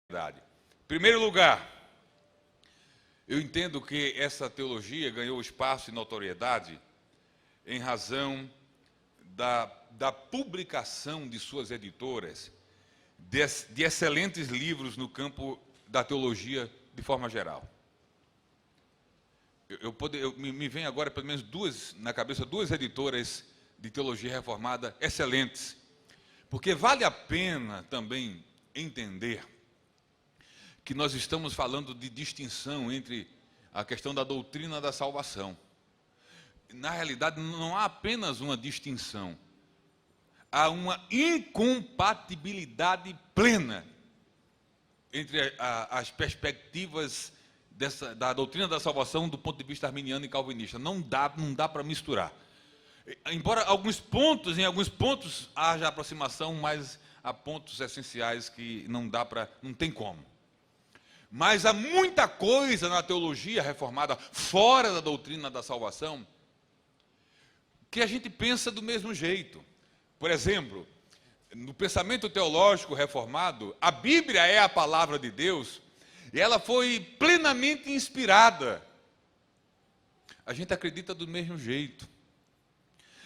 Em primeiro lugar, eu entendo que essa teologia ganhou espaço e notoriedade em razão da publicação de suas editoras de excelentes livros no campo da teologia de forma geral. Me vem agora pelo menos na cabeça duas editoras de teologia reformada excelentes, porque vale a pena também entender que nós estamos falando de distinção entre a questão da doutrina da salvação. Na realidade, não há apenas uma distinção, há uma incompatibilidade plena entre as perspectivas da doutrina da salvação do ponto de vista arminiano e calvinista. Não dá para misturar. Embora em alguns pontos haja aproximação, mas há pontos essenciais que não tem como. Mas há muita coisa na teologia reformada, fora da doutrina da salvação, que a gente pensa do mesmo jeito. Por exemplo, no pensamento teológico reformado, a Bíblia é a palavra de Deus, e ela foi plenamente inspirada. A gente acredita do mesmo jeito.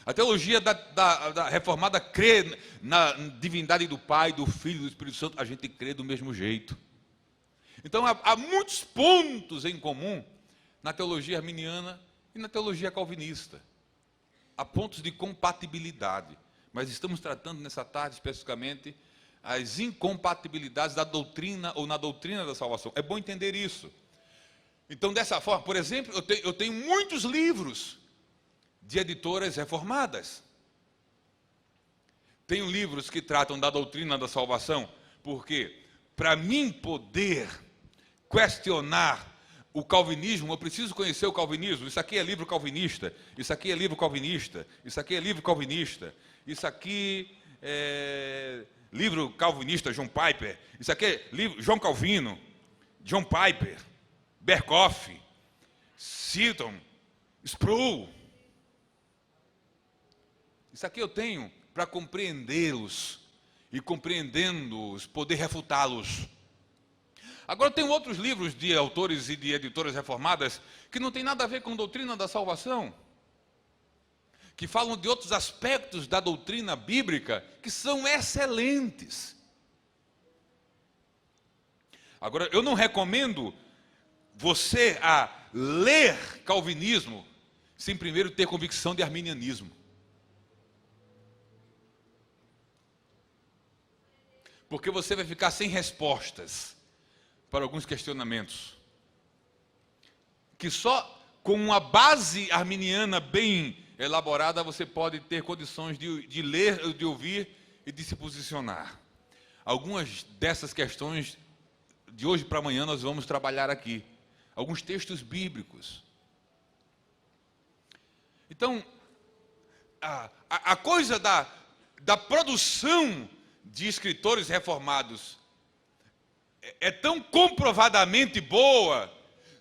A teologia da reformada crê na divindade do Pai, do Filho e do Espírito Santo, a gente crê do mesmo jeito. Então há muitos pontos em comum na teologia arminiana e na teologia calvinista. Há pontos de compatibilidade, mas estamos tratando nessa tarde especificamente as incompatibilidades da doutrina ou na doutrina da salvação. É bom entender isso. Então, dessa forma, por exemplo, eu tenho muitos livros de editoras reformadas. Tenho livros que tratam da doutrina da salvação, porque para mim poder questionar o calvinismo, eu preciso conhecer o calvinismo. Isso aqui é livro calvinista, isso aqui é livro calvinista, isso aqui é livro calvinista, isso aqui é livro calvinista, John Piper, isso aqui é livro João Calvino, John Piper, Berkhoff, Seaton, Sproul. Isso aqui eu tenho para compreendê-los e, compreendendo-os, poder refutá-los. Agora, tem outros livros de autores e de editoras reformadas que não tem nada a ver com doutrina da salvação, que falam de outros aspectos da doutrina bíblica que são excelentes. Agora, eu não recomendo você a ler calvinismo sem primeiro ter convicção de arminianismo. Porque você vai ficar sem respostas para alguns questionamentos, que só com uma base arminiana bem elaborada você pode ter condições de ler, de ouvir e de se posicionar. Algumas dessas questões, de hoje para amanhã, nós vamos trabalhar aqui. Alguns textos bíblicos. Então, a coisa da produção de escritores reformados é tão comprovadamente boa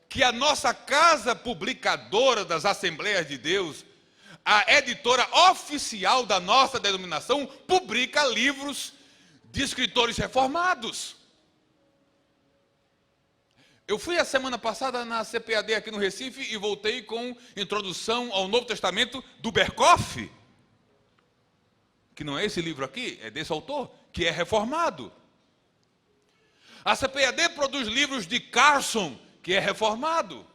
que a nossa casa publicadora das Assembleias de Deus, a editora oficial da nossa denominação, publica livros de escritores reformados. Eu fui a semana passada na CPAD aqui no Recife e voltei com introdução ao Novo Testamento do Berkhoff, que não é esse livro aqui, é desse autor, que é reformado. A CPAD produz livros de Carson, que é reformado.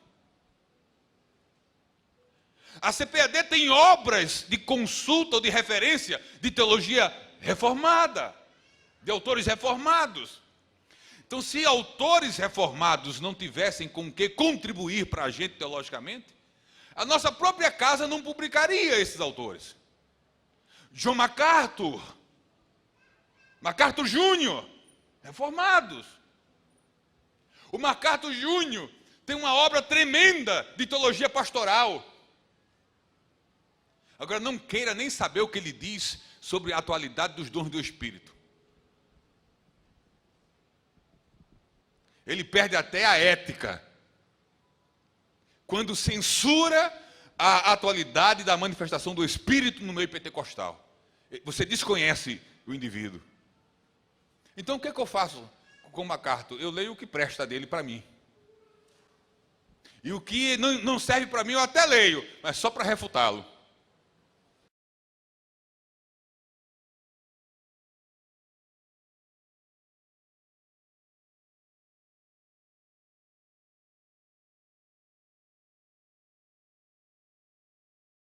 A CPAD tem obras de consulta ou de referência de teologia reformada, de autores reformados. Então, se autores reformados não tivessem com que contribuir para a gente teologicamente, a nossa própria casa não publicaria esses autores. John MacArthur Jr., reformados. O MacArthur Jr. tem uma obra tremenda de teologia pastoral. Agora, não queira nem saber o que ele diz sobre a atualidade dos dons do Espírito. Ele perde até a ética quando censura a atualidade da manifestação do Espírito no meio pentecostal. Você desconhece o indivíduo. Então, o que é que eu faço com MacArthur, eu leio o que presta dele para mim. E o que não serve para mim, eu até leio, mas só para refutá-lo.